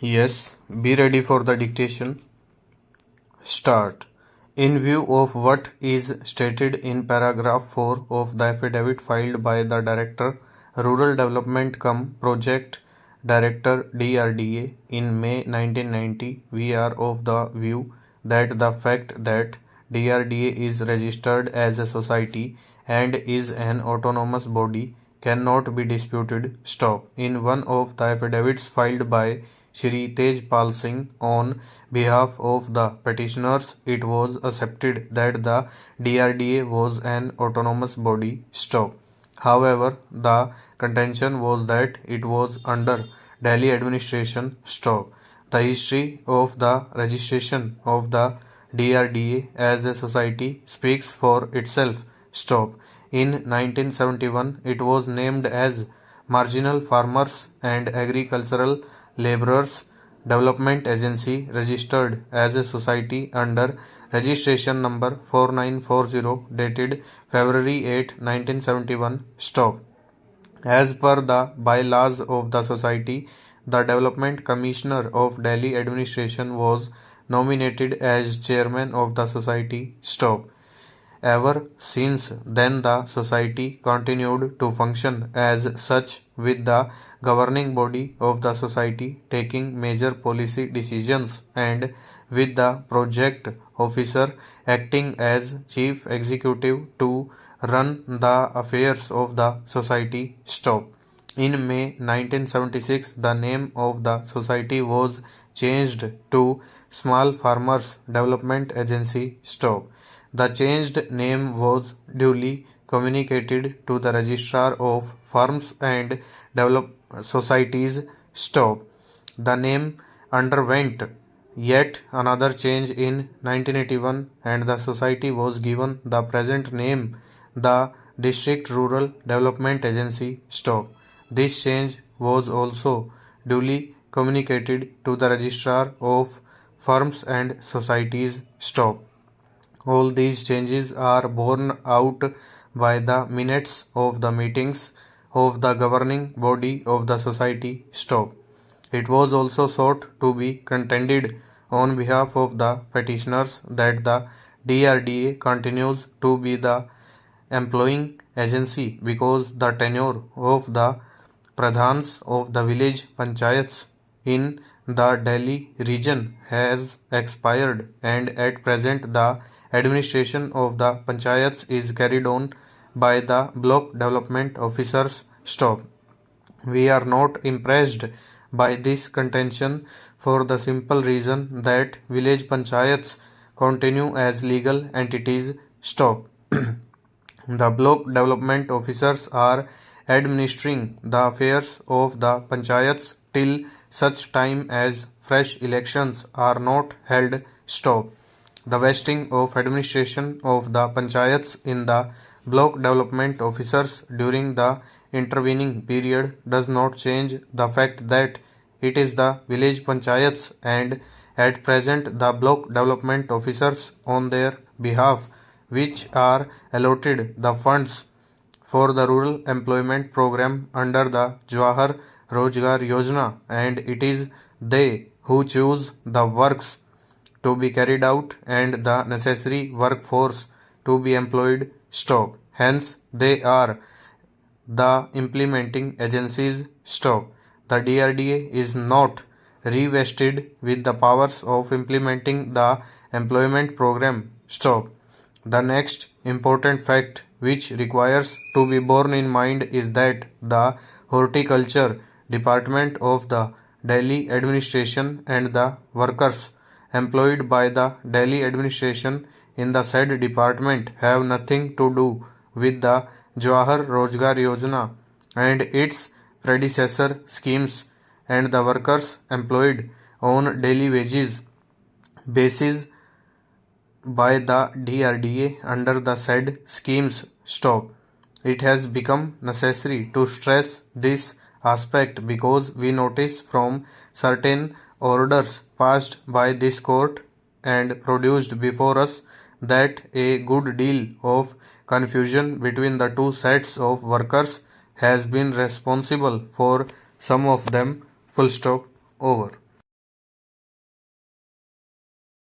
Yes, be ready for the dictation. Start. In view of what is stated in paragraph 4 of the affidavit filed by the Director, Rural Development Project Director DRDA in May 1990, we are of the view that the fact that DRDA is registered as a society and is an autonomous body cannot be disputed. Stop. In one of the affidavits filed by Shri Tejpal Singh on behalf of the petitioners, it was accepted that the DRDA was an autonomous body. Stop. However, the contention was that it was under Delhi administration. Stop. The history of the registration of the DRDA as a society speaks for itself. Stop. In 1971, it was named as Marginal Farmers and Agricultural Laborers Development Agency, registered as a society under registration number 4940 dated February 8, 1971. Stop. As per the bylaws of the society, the Development Commissioner of Delhi administration was nominated as chairman of the society. Stop. Ever since then, the society continued to function as such, with the governing body of the society taking major policy decisions and with the project officer acting as chief executive to run the affairs of the society. Stop. In May 1976, the name of the society was changed to Small Farmers Development Agency. Stop. The changed name was duly communicated to the Registrar of Farms and Societies. Stop. The name underwent yet another change in 1981 and the society was given the present name, the District Rural Development Agency. Stop. This change was also duly communicated to the Registrar of Firms and Societies. Stop. All these changes are borne out by the minutes of the meetings of the governing body of the society. Stop. It was also sought to be contended on behalf of the petitioners that the DRDA continues to be the employing agency because the tenure of the pradhans of the village panchayats in the Delhi region has expired and at present the administration of the panchayats is carried on by the block development officers. Stop. We are not impressed by this contention for the simple reason that village panchayats continue as legal entities. Stop. The block development officers are administering the affairs of the panchayats till such time as fresh elections are not held. Stop. The vesting of administration of the panchayats in the block development officers during the intervening period does not change the fact that it is the village panchayats and at present the block development officers on their behalf which are allotted the funds for the rural employment program under the Jawahar Rozgar Yojana, and it is they who choose the works to be carried out and the necessary workforce to be employed. Stop. Hence, they are the implementing agencies. Stop. The DRDA is not revested with the powers of implementing the employment program. Stop. The next important fact which requires to be borne in mind is that the horticulture department of the Delhi administration and the workers employed by the Delhi administration in the said department have nothing to do with the Jawahar Rozgar Yojana and its predecessor schemes, and the workers employed on daily wages basis by the DRDA under the said schemes. Stop. It has become necessary to stress this aspect because we notice from certain orders passed by this court and produced before us that a good deal of confusion between the two sets of workers has been responsible for some of them. Full stop. Over.